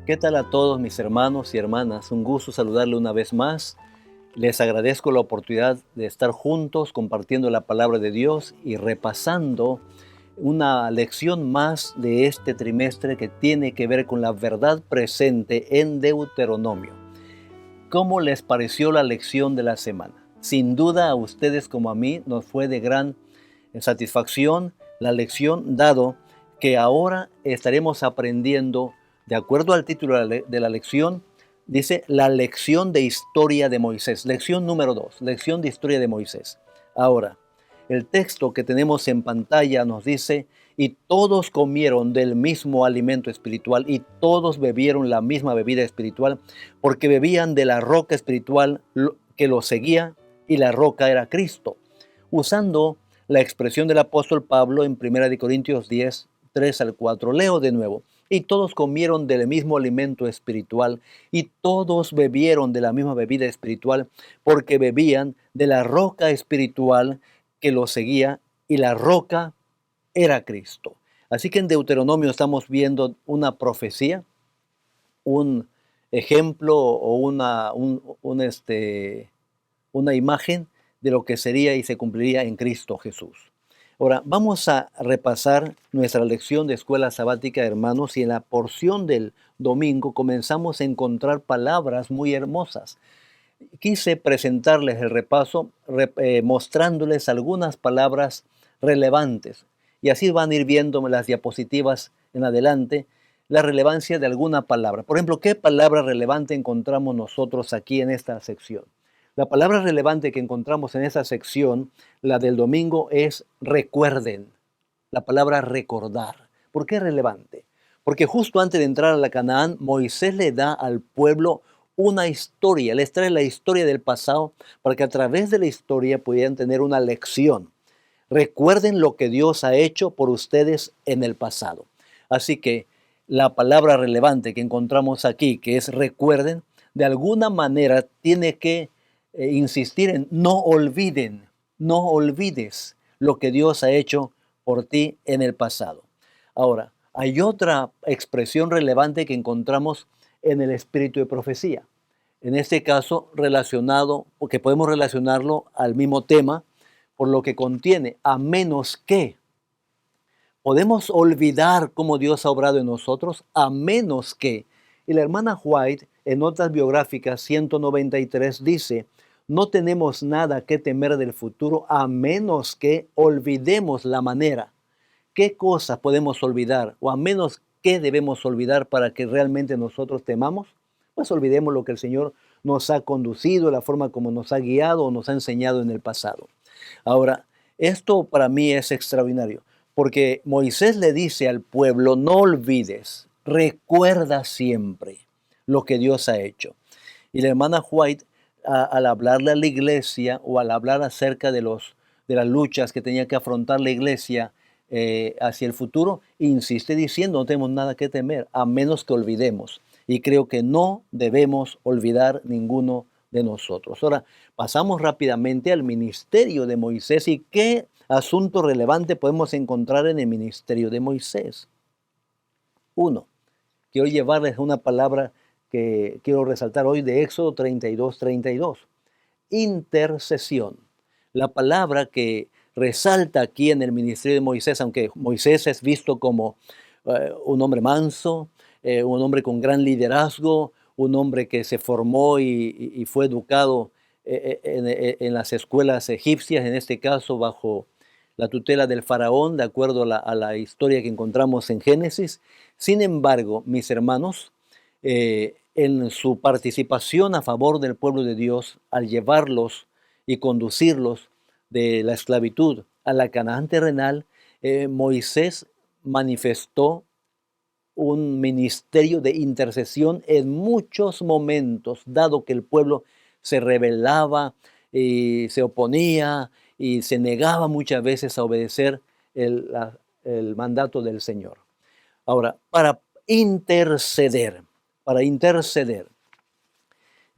¿Qué tal a todos mis hermanos y hermanas? Un gusto saludarle una vez más. Les agradezco la oportunidad de estar juntos compartiendo la palabra de Dios y repasando una lección más de este trimestre que tiene que ver con la verdad presente en Deuteronomio. ¿Cómo les pareció la lección de la semana? Sin duda a ustedes como a mí nos fue de gran satisfacción la lección, dado que ahora estaremos aprendiendo, de acuerdo al título de la lección, dice la lección de historia de Moisés. Lección número 2, lección de historia de Moisés. Ahora, el texto que tenemos en pantalla nos dice, y todos comieron del mismo alimento espiritual y todos bebieron la misma bebida espiritual, porque bebían de la roca espiritual que los seguía, y la roca era Cristo. Usando la expresión del apóstol Pablo en 1 Corintios 10, 3 al 4. Leo de nuevo. Y todos comieron del mismo alimento espiritual, y todos bebieron de la misma bebida espiritual, porque bebían de la roca espiritual que los seguía, y la roca era Cristo. Así que en Deuteronomio estamos viendo una profecía, un ejemplo o una imagen de lo que sería y se cumpliría en Cristo Jesús. Ahora, vamos a repasar nuestra lección de escuela sabática, hermanos, y en la porción del domingo comenzamos a encontrar palabras muy hermosas. Quise presentarles el repaso mostrándoles algunas palabras relevantes, y así van a ir viendo las diapositivas en adelante la relevancia de alguna palabra. Por ejemplo, ¿qué palabra relevante encontramos nosotros aquí en esta sección? La palabra relevante que encontramos en esa sección, la del domingo, es recuerden. La palabra recordar. ¿Por qué es relevante? Porque justo antes de entrar a la Canaán, Moisés le da al pueblo una historia, les trae la historia del pasado para que a través de la historia pudieran tener una lección. Recuerden lo que Dios ha hecho por ustedes en el pasado. Así que la palabra relevante que encontramos aquí, que es recuerden, de alguna manera tiene que insistir en no olviden, no olvides lo que Dios ha hecho por ti en el pasado. Ahora, hay otra expresión relevante que encontramos en el espíritu de profecía. En este caso, relacionado, porque podemos relacionarlo al mismo tema, por lo que contiene, a menos que. Podemos olvidar cómo Dios ha obrado en nosotros, a menos que. Y la hermana White, en notas biográficas 193, dice, no tenemos nada que temer del futuro a menos que olvidemos la manera. ¿Qué cosas podemos olvidar? O a menos que debemos olvidar para que realmente nosotros temamos. Pues olvidemos lo que el Señor nos ha conducido, la forma como nos ha guiado o nos ha enseñado en el pasado. Ahora, esto para mí es extraordinario, porque Moisés le dice al pueblo, no olvides, recuerda siempre lo que Dios ha hecho. Y la hermana White, al hablarle a la iglesia o al hablar acerca de las luchas que tenía que afrontar la iglesia hacia el futuro, insiste diciendo, no tenemos nada que temer, a menos que olvidemos. Y creo que no debemos olvidar ninguno de nosotros. Ahora, pasamos rápidamente al ministerio de Moisés y qué asunto relevante podemos encontrar en el ministerio de Moisés. Uno, quiero llevarles una palabra que quiero resaltar hoy de Éxodo 32:32. Intercesión. La palabra que resalta aquí en el ministerio de Moisés, aunque Moisés es visto como un hombre manso, un hombre con gran liderazgo, un hombre que se formó y fue educado en las escuelas egipcias, en este caso bajo la tutela del faraón, de acuerdo a la historia que encontramos en Génesis. Sin embargo, mis hermanos, en su participación a favor del pueblo de Dios, al llevarlos y conducirlos de la esclavitud a la Canaán terrenal, Moisés manifestó un ministerio de intercesión en muchos momentos, dado que el pueblo se rebelaba y se oponía y se negaba muchas veces a obedecer el mandato del Señor. Ahora, para interceder,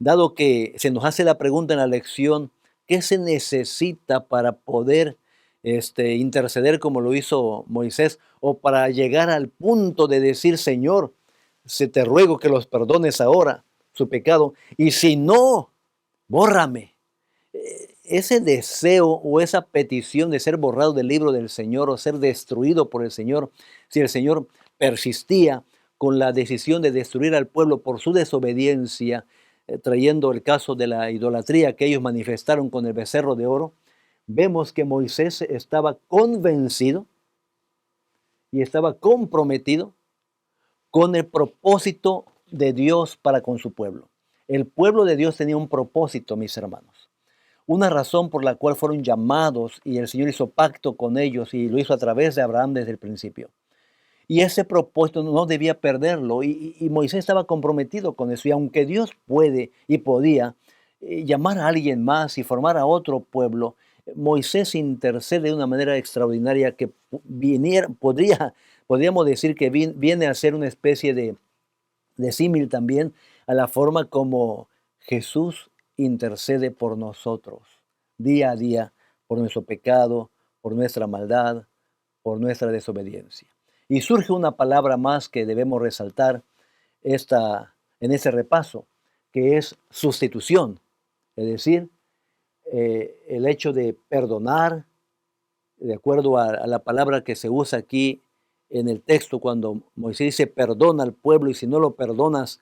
dado que se nos hace la pregunta en la lección, ¿qué se necesita para poder interceder como lo hizo Moisés o para llegar al punto de decir, Señor, se te ruego que los perdones ahora, su pecado, y si no, bórrame. Ese deseo o esa petición de ser borrado del libro del Señor o ser destruido por el Señor, si el Señor persistía con la decisión de destruir al pueblo por su desobediencia, trayendo el caso de la idolatría que ellos manifestaron con el becerro de oro, vemos que Moisés estaba convencido y estaba comprometido con el propósito de Dios para con su pueblo. El pueblo de Dios tenía un propósito, mis hermanos. Una razón por la cual fueron llamados y el Señor hizo pacto con ellos y lo hizo a través de Abraham desde el principio. Y ese propósito no debía perderlo y Moisés estaba comprometido con eso. Y aunque Dios puede y podía llamar a alguien más y formar a otro pueblo, Moisés intercede de una manera extraordinaria que podríamos decir que viene a ser una especie de símil también a la forma como Jesús intercede por nosotros día a día, por nuestro pecado, por nuestra maldad, por nuestra desobediencia. Y surge una palabra más que debemos resaltar en ese repaso, que es sustitución. Es decir, el hecho de perdonar, de acuerdo a la palabra que se usa aquí en el texto, cuando Moisés dice perdona al pueblo y si no lo perdonas,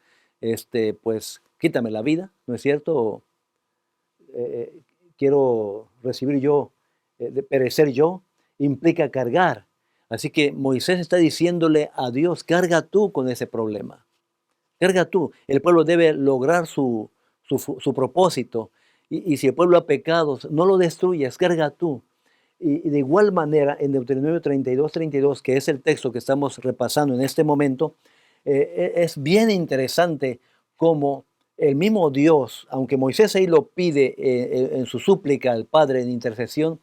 pues quítame la vida, ¿no es cierto? Eh, quiero recibir yo, de perecer yo, implica cargar. Así que Moisés está diciéndole a Dios, carga tú con ese problema, carga tú. El pueblo debe lograr su propósito. Y si el pueblo ha pecado, no lo destruyas, carga tú. Y de igual manera, en Deuteronomio 32, que es el texto que estamos repasando en este momento, es bien interesante cómo el mismo Dios, aunque Moisés ahí lo pide en su súplica al Padre en intercesión,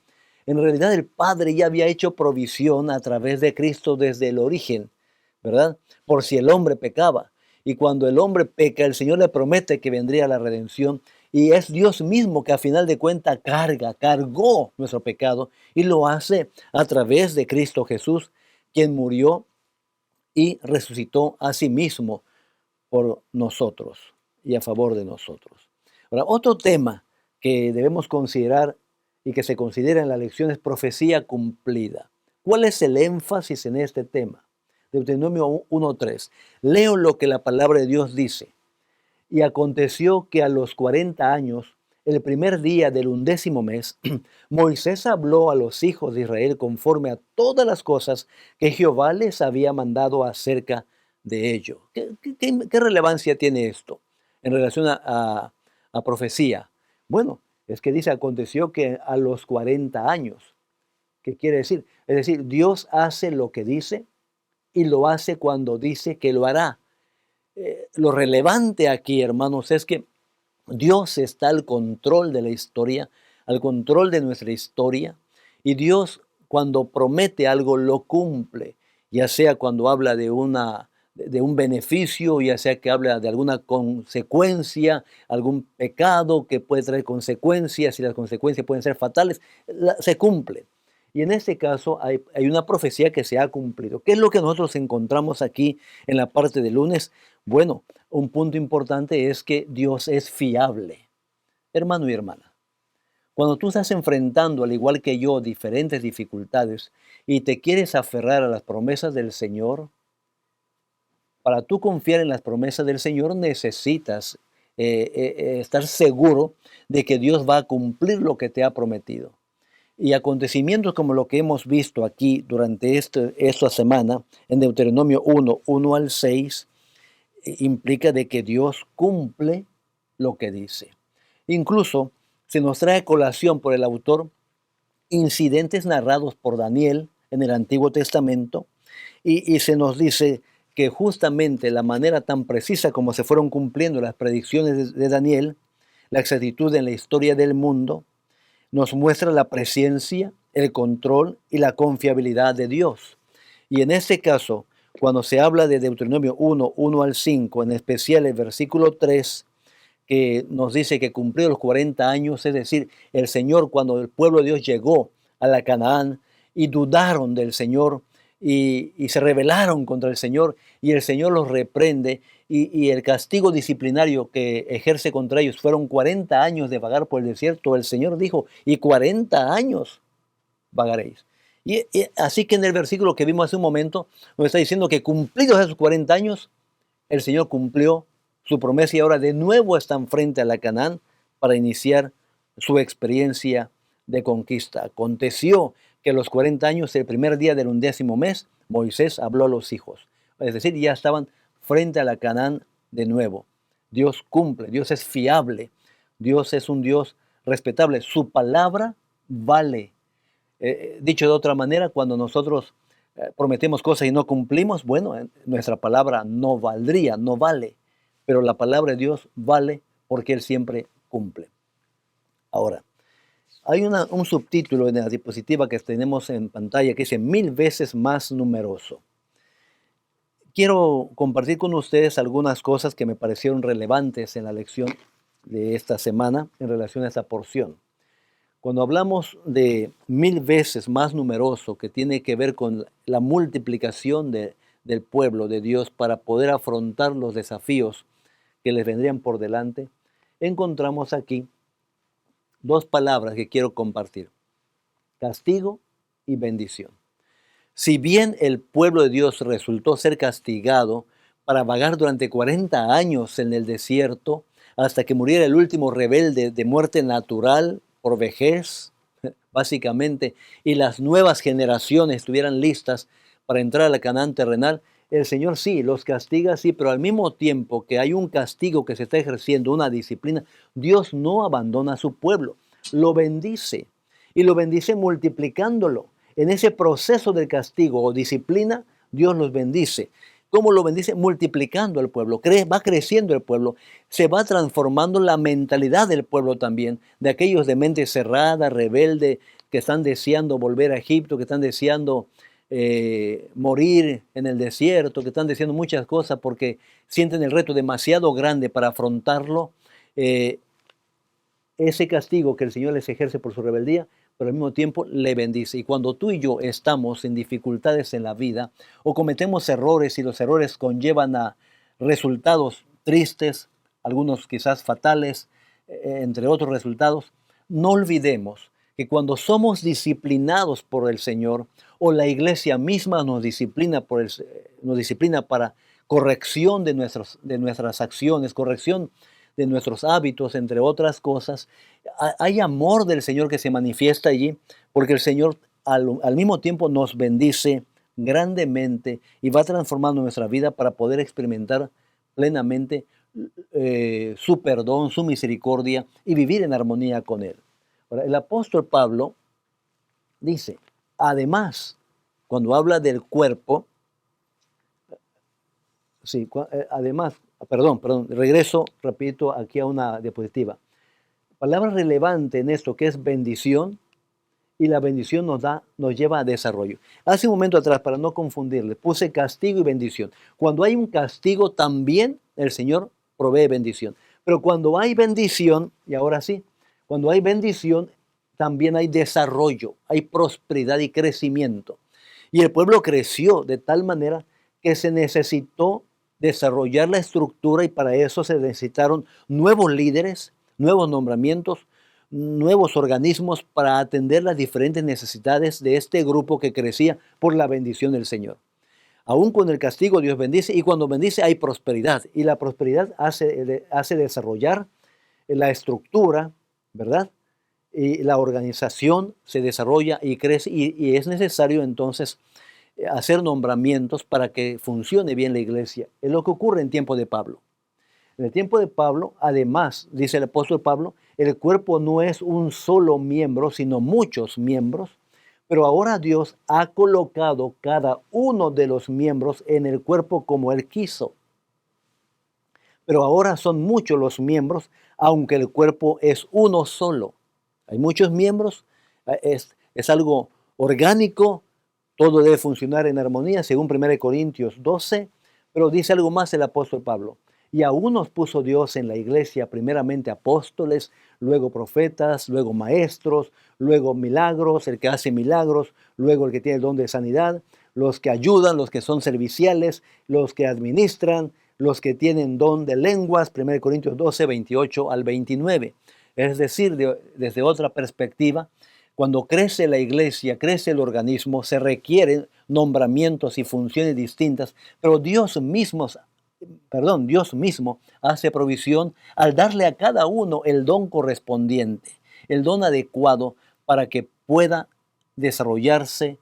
en realidad el Padre ya había hecho provisión a través de Cristo desde el origen, ¿verdad? Por si el hombre pecaba. Y cuando el hombre peca, el Señor le promete que vendría la redención. Y es Dios mismo que a final de cuentas cargó nuestro pecado y lo hace a través de Cristo Jesús, quien murió y resucitó a sí mismo por nosotros y a favor de nosotros. Ahora, otro tema que debemos considerar y que se considera en la lección es profecía cumplida. ¿Cuál es el énfasis en este tema? Deuteronomio 1:3. Leo lo que la palabra de Dios dice. Y aconteció que a los 40 años, el primer día del 11º mes, Moisés habló a los hijos de Israel conforme a todas las cosas que Jehová les había mandado acerca de ello. ¿Qué relevancia tiene esto en relación a profecía? Bueno, es que dice, aconteció que a los 40 años. ¿Qué quiere decir? Es decir, Dios hace lo que dice y lo hace cuando dice que lo hará. Lo relevante aquí, hermanos, es que Dios está al control de la historia, al control de nuestra historia, y Dios cuando promete algo lo cumple, ya sea cuando habla de un beneficio, ya sea que habla de alguna consecuencia, algún pecado que puede traer consecuencias y las consecuencias pueden ser fatales, se cumple. Y en este caso hay una profecía que se ha cumplido. ¿Qué es lo que nosotros encontramos aquí en la parte de lunes? Bueno, un punto importante es que Dios es fiable. Hermano y hermana, cuando tú estás enfrentando, al igual que yo, diferentes dificultades y te quieres aferrar a las promesas del Señor, para tú confiar en las promesas del Señor necesitas estar seguro de que Dios va a cumplir lo que te ha prometido. Y acontecimientos como lo que hemos visto aquí durante esta semana, en Deuteronomio 1:1 al 6, implica de que Dios cumple lo que dice. Incluso se nos trae a colación por el autor incidentes narrados por Daniel en el Antiguo Testamento y se nos dice que justamente la manera tan precisa como se fueron cumpliendo las predicciones de Daniel, la exactitud en la historia del mundo, nos muestra la presencia, el control y la confiabilidad de Dios. Y en este caso, cuando se habla de Deuteronomio 1:1 al 5, en especial el versículo 3, que nos dice que cumplió los 40 años, es decir, el Señor, cuando el pueblo de Dios llegó a la Canaán y dudaron del Señor y se rebelaron contra el Señor y el Señor los reprende y el castigo disciplinario que ejerce contra ellos fueron 40 años de vagar por el desierto. El Señor dijo, y 40 años vagaréis. Y así que en el versículo que vimos hace un momento, nos está diciendo que cumplidos esos 40 años, el Señor cumplió su promesa y ahora de nuevo están frente a la Canaán para iniciar su experiencia de conquista. Aconteció que a los 40 años, el primer día del 11º mes, Moisés habló a los hijos. Es decir, ya estaban frente a la Canaán de nuevo. Dios cumple, Dios es fiable, Dios es un Dios respetable. Su palabra vale. Dicho de otra manera, cuando nosotros prometemos cosas y no cumplimos, bueno, nuestra palabra no valdría, no vale, pero la palabra de Dios vale porque Él siempre cumple. Ahora, hay un subtítulo en la diapositiva que tenemos en pantalla que dice 1000 veces más numeroso. Quiero compartir con ustedes algunas cosas que me parecieron relevantes en la lección de esta semana en relación a esta porción. Cuando hablamos de 1000 veces más numeroso, que tiene que ver con la multiplicación del pueblo de Dios para poder afrontar los desafíos que les vendrían por delante, encontramos aquí dos palabras que quiero compartir: castigo y bendición. Si bien el pueblo de Dios resultó ser castigado para vagar durante 40 años en el desierto, hasta que muriera el último rebelde de muerte natural por vejez, básicamente, y las nuevas generaciones estuvieran listas para entrar a la Canaán terrenal, el Señor sí, los castiga, sí, pero al mismo tiempo que hay un castigo que se está ejerciendo, una disciplina, Dios no abandona a su pueblo, lo bendice y lo bendice multiplicándolo. En ese proceso del castigo o disciplina, Dios los bendice. ¿Cómo lo bendice? Multiplicando al pueblo. Va creciendo el pueblo. Se va transformando la mentalidad del pueblo también, de aquellos de mente cerrada, rebelde, que están deseando volver a Egipto, que están deseando morir en el desierto, que están deseando muchas cosas porque sienten el reto demasiado grande para afrontarlo. Ese castigo que el Señor les ejerce por su rebeldía, pero al mismo tiempo le bendice. Y cuando tú y yo estamos en dificultades en la vida o cometemos errores y los errores conllevan a resultados tristes, algunos quizás fatales, entre otros resultados, no olvidemos que cuando somos disciplinados por el Señor o la iglesia misma nos disciplina, nos disciplina para corrección de nuestras acciones, corrección de nuestros hábitos, entre otras cosas, hay amor del Señor que se manifiesta allí, porque el Señor al mismo tiempo nos bendice grandemente y va transformando nuestra vida para poder experimentar plenamente su perdón, su misericordia y vivir en armonía con Él. Ahora, el apóstol Pablo dice, además, cuando habla del cuerpo, sí, además, perdón, regreso, repito, aquí a una diapositiva. Palabra relevante en esto que es bendición, y la bendición nos lleva a desarrollo. Hace un momento atrás, para no confundirle, puse castigo y bendición. Cuando hay un castigo, también el Señor provee bendición. Pero cuando hay bendición, y ahora sí, cuando hay bendición, también hay desarrollo, hay prosperidad y crecimiento. Y el pueblo creció de tal manera que se necesitó desarrollar la estructura y para eso se necesitaron nuevos líderes, nuevos nombramientos, nuevos organismos para atender las diferentes necesidades de este grupo que crecía por la bendición del Señor. Aún con el castigo Dios bendice y cuando bendice hay prosperidad y la prosperidad hace desarrollar la estructura, ¿verdad? Y la organización se desarrolla y crece y es necesario entonces hacer nombramientos para que funcione bien la iglesia. Es lo que ocurre en tiempo de Pablo. En el tiempo de Pablo, además, dice el apóstol Pablo, el cuerpo no es un solo miembro, sino muchos miembros, pero ahora Dios ha colocado cada uno de los miembros en el cuerpo como Él quiso. Pero ahora son muchos los miembros, aunque el cuerpo es uno solo. Hay muchos miembros, es algo orgánico, todo debe funcionar en armonía, según 1 Corintios 12, pero dice algo más el apóstol Pablo. Y a unos puso Dios en la iglesia, primeramente apóstoles, luego profetas, luego maestros, luego milagros, el que hace milagros, luego el que tiene el don de sanidad, los que ayudan, los que son serviciales, los que administran, los que tienen don de lenguas, 1 Corintios 12, 28 al 29. Es decir, desde otra perspectiva, cuando crece la iglesia, crece el organismo, se requieren nombramientos y funciones distintas, pero Dios mismo hace provisión al darle a cada uno el don correspondiente, el don adecuado para que pueda desarrollarse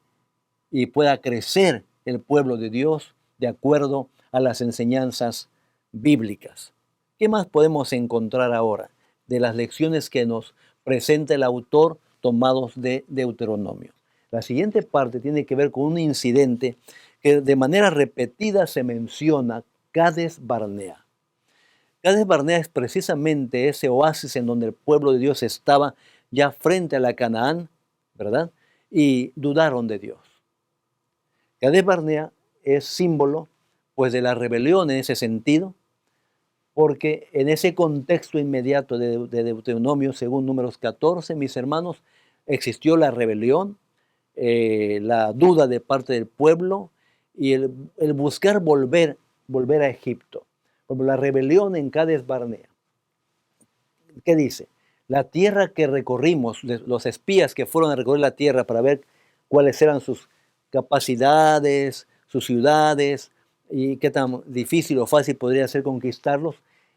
y pueda crecer el pueblo de Dios de acuerdo a las enseñanzas bíblicas. ¿Qué más podemos encontrar ahora de las lecciones que nos presenta el autor tomados de Deuteronomio? La siguiente parte tiene que ver con un incidente que de manera repetida se menciona, Cades Barnea. Cades Barnea es precisamente ese oasis en donde el pueblo de Dios estaba ya frente a la Canaán, ¿verdad? Y dudaron de Dios. Cades Barnea es símbolo pues de la rebelión en ese sentido, porque en ese contexto inmediato de Deuteronomio, según Números 14, mis hermanos, existió la rebelión, la duda de parte del pueblo y el buscar volver a Egipto. Como la rebelión en Cades Barnea. ¿Qué dice? La tierra que recorrimos, los espías que fueron a recorrer la tierra para ver cuáles eran sus capacidades, sus ciudades y qué tan difícil o fácil podría ser conquistarlos,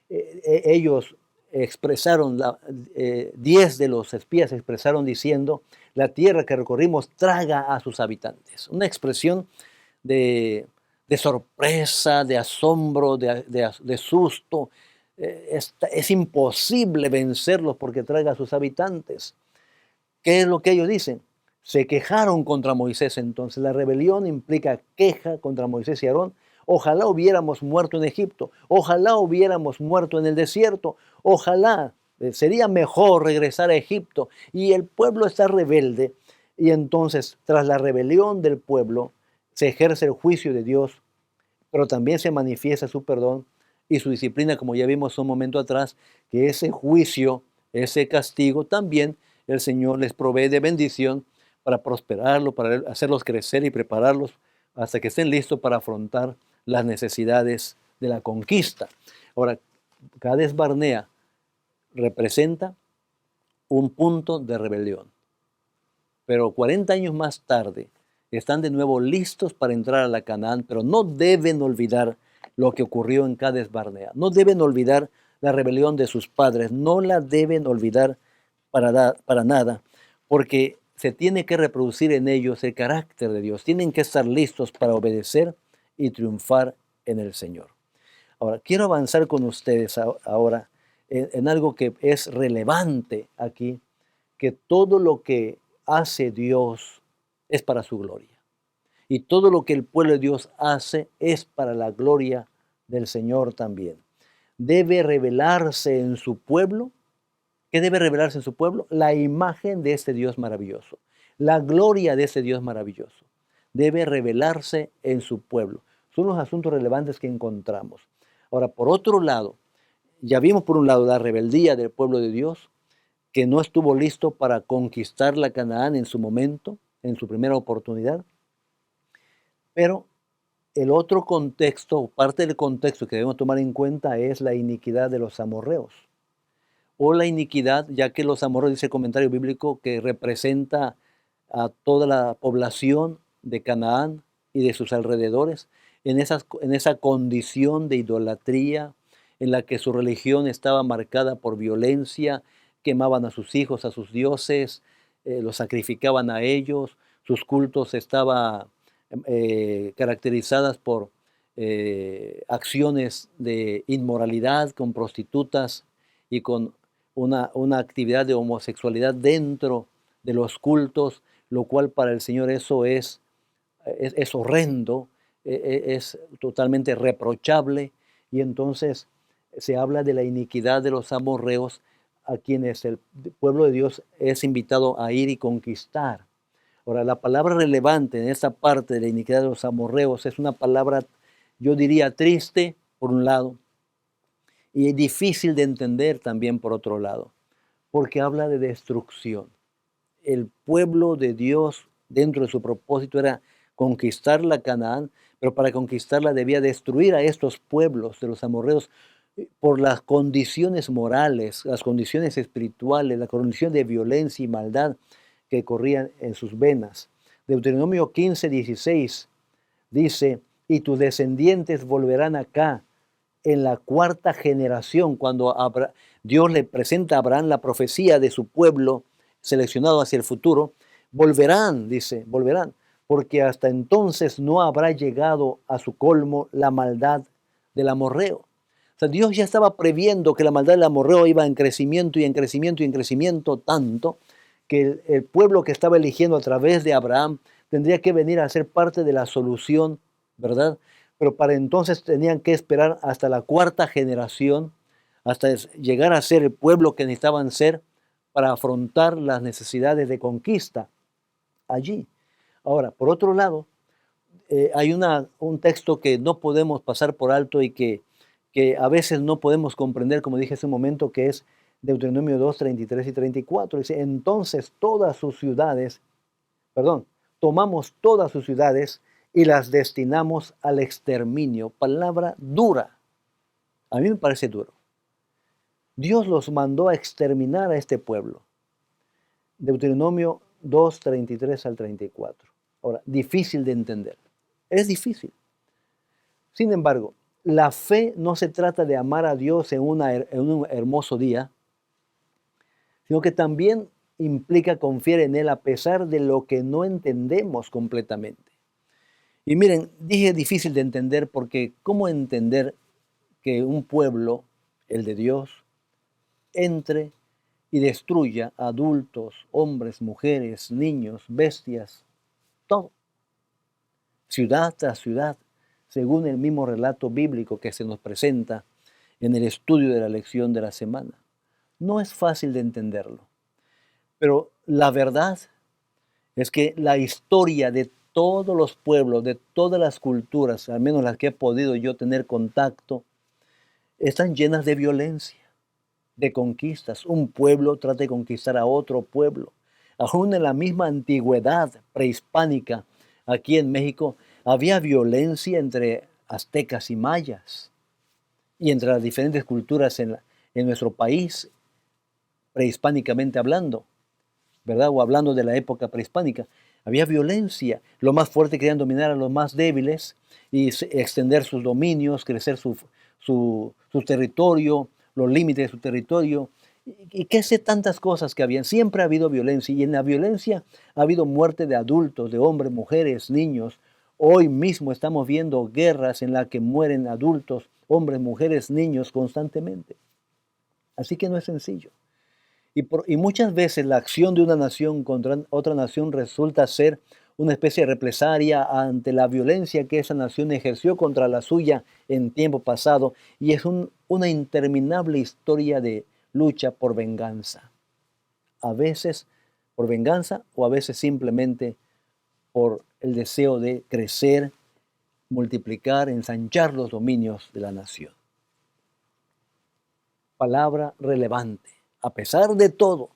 ellos expresaron, 10 de los espías expresaron diciendo, la tierra que recorrimos traga a sus habitantes. Una expresión de, de sorpresa, de asombro, de susto. Es imposible vencerlos porque traga a sus habitantes. ¿Qué es lo que ellos dicen? Se quejaron contra Moisés. Entonces la rebelión implica queja contra Moisés y Aarón. Ojalá hubiéramos muerto en Egipto, ojalá hubiéramos muerto en el desierto, ojalá, sería mejor regresar a Egipto. Y el pueblo está rebelde y entonces tras la rebelión del pueblo se ejerce el juicio de Dios, pero también se manifiesta su perdón y su disciplina, como ya vimos un momento atrás, que ese juicio, ese castigo, también el Señor les provee de bendición para prosperarlo, para hacerlos crecer y prepararlos hasta que estén listos para afrontar las necesidades de la conquista. Ahora, Cades Barnea representa un punto de rebelión, pero 40 años más tarde están de nuevo listos para entrar a la Canaán, pero no deben olvidar lo que ocurrió en Cades Barnea. No deben olvidar la rebelión de sus padres, no la deben olvidar para nada, porque se tiene que reproducir en ellos el carácter de Dios. Tienen que estar listos para obedecer y triunfar en el Señor. Ahora, quiero avanzar con ustedes ahora en algo que es relevante aquí, que todo lo que hace Dios es para su gloria. Y todo lo que el pueblo de Dios hace es para la gloria del Señor también. Debe revelarse en su pueblo. ¿Qué debe revelarse en su pueblo? La imagen de este Dios maravilloso. La gloria de este Dios maravilloso. Debe revelarse en su pueblo. Son los asuntos relevantes que encontramos. Ahora, por otro lado, ya vimos por un lado la rebeldía del pueblo de Dios, que no estuvo listo para conquistar la Canaán en su momento, en su primera oportunidad. Pero el otro contexto, parte del contexto que debemos tomar en cuenta es la iniquidad de los amorreos. O la iniquidad, ya que los amorreos, dice el comentario bíblico, que representa a toda la población de Canaán y de sus alrededores, en esa condición de idolatría, en la que su religión estaba marcada por violencia, quemaban a sus hijos, a sus dioses, los sacrificaban a ellos, sus cultos estaban caracterizadas por acciones de inmoralidad con prostitutas y con una actividad de homosexualidad dentro de los cultos, lo cual para el Señor eso es horrendo, es totalmente reprochable, y entonces se habla de la iniquidad de los amorreos a quienes el pueblo de Dios es invitado a ir y conquistar. Ahora, la palabra relevante en esta parte de la iniquidad de los amorreos es una palabra, yo diría, triste, por un lado, y difícil de entender también por otro lado, porque habla de destrucción. El pueblo de Dios, dentro de su propósito, era conquistar la Canaán, pero para conquistarla debía destruir a estos pueblos de los amorreos por las condiciones morales, las condiciones espirituales, la condición de violencia y maldad que corrían en sus venas. Deuteronomio 15:16 dice, y tus descendientes volverán acá en la cuarta generación, cuando Dios le presenta a Abraham la profecía de su pueblo seleccionado hacia el futuro, volverán, dice, volverán, porque hasta entonces no habrá llegado a su colmo la maldad del amorreo. O sea, Dios ya estaba previendo que la maldad del amorreo iba en crecimiento y en crecimiento y en crecimiento tanto que el pueblo que estaba eligiendo a través de Abraham tendría que venir a ser parte de la solución, ¿verdad? Pero para entonces tenían que esperar hasta la cuarta generación, hasta llegar a ser el pueblo que necesitaban ser para afrontar las necesidades de conquista allí. Ahora, por otro lado, hay un texto que no podemos pasar por alto y que a veces no podemos comprender, como dije hace un momento, que es Deuteronomio 2, 33 y 34. Dice, entonces todas sus ciudades, perdón, tomamos todas sus ciudades y las destinamos al exterminio. Palabra dura. A mí me parece duro. Dios los mandó a exterminar a este pueblo. Deuteronomio 2, 33 al 34. Ahora, difícil de entender. Es difícil. Sin embargo, la fe no se trata de amar a Dios en un hermoso día, sino que también implica confiar en Él a pesar de lo que no entendemos completamente. Y miren, dije difícil de entender porque ¿cómo entender que un pueblo, el de Dios, entre y destruya a adultos, hombres, mujeres, niños, bestias, todo, ciudad tras ciudad, según el mismo relato bíblico que se nos presenta en el estudio de la lección de la semana? No es fácil de entenderlo, pero la verdad es que la historia de todos los pueblos, de todas las culturas, al menos las que he podido yo tener contacto, están llenas de violencia, de conquistas. Un pueblo trata de conquistar a otro pueblo. Aún en la misma antigüedad prehispánica, aquí en México, había violencia entre aztecas y mayas y entre las diferentes culturas en nuestro país, prehispánicamente hablando, ¿verdad? O hablando de la época prehispánica. Había violencia. Los más fuertes querían dominar a los más débiles y extender sus dominios, crecer su territorio, los límites de su territorio. Y qué sé tantas cosas que habían. Siempre ha habido violencia y en la violencia ha habido muerte de adultos, de hombres, mujeres, niños. Hoy mismo estamos viendo guerras en las que mueren adultos, hombres, mujeres, niños constantemente. Así que no es sencillo. Y muchas veces la acción de una nación contra otra nación resulta ser una especie de represalia ante la violencia que esa nación ejerció contra la suya en tiempo pasado. Y es una interminable historia de lucha por venganza. A veces por venganza o a veces simplemente por el deseo de crecer, multiplicar, ensanchar los dominios de la nación. Palabra relevante. A pesar de todo,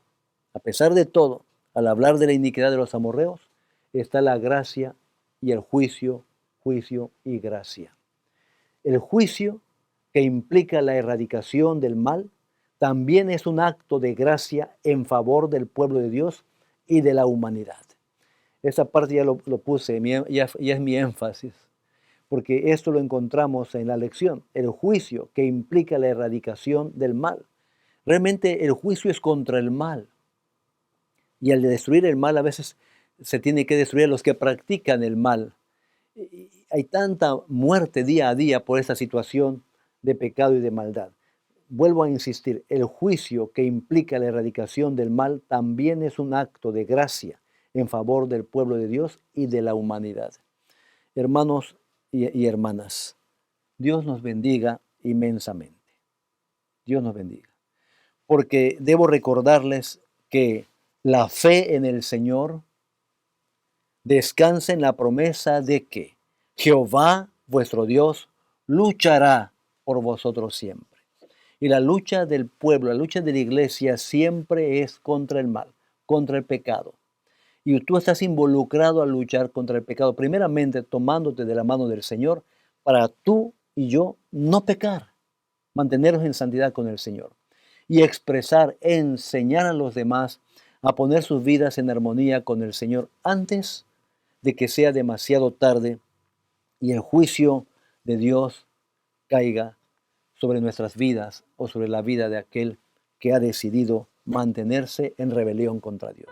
al hablar de la iniquidad de los amorreos, está la gracia y el juicio, juicio y gracia. El juicio, que implica la erradicación del mal, también es un acto de gracia en favor del pueblo de Dios y de la humanidad. Esa parte ya lo puse, ya es mi énfasis, porque esto lo encontramos en la lección, el juicio que implica la erradicación del mal. Realmente el juicio es contra el mal. Y al destruir el mal a veces se tiene que destruir a los que practican el mal. Y hay tanta muerte día a día por esta situación de pecado y de maldad. Vuelvo a insistir, el juicio que implica la erradicación del mal también es un acto de gracia en favor del pueblo de Dios y de la humanidad. Hermanos y hermanas, Dios nos bendiga inmensamente. Dios nos bendiga. Porque debo recordarles que la fe en el Señor descansa en la promesa de que Jehová, vuestro Dios, luchará por vosotros siempre. Y la lucha del pueblo, la lucha de la iglesia siempre es contra el mal, contra el pecado. y tú estás involucrado a luchar contra el pecado, primeramente tomándote de la mano del Señor para tú y yo no pecar, mantenernos en santidad con el Señor y expresar, enseñar a los demás a poner sus vidas en armonía con el Señor antes de que sea demasiado tarde y el juicio de Dios caiga sobre nuestras vidas o sobre la vida de aquel que ha decidido mantenerse en rebelión contra Dios.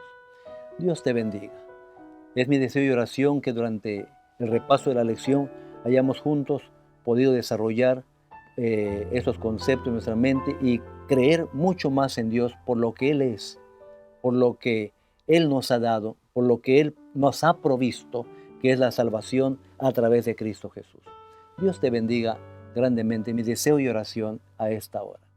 Dios te bendiga. Es mi deseo y oración que durante el repaso de la lección hayamos juntos podido desarrollar esos conceptos en nuestra mente y creer mucho más en Dios por lo que Él es, por lo que Él nos ha dado, por lo que Él nos ha provisto, que es la salvación a través de Cristo Jesús. Dios te bendiga grandemente, mi deseo y oración a esta hora.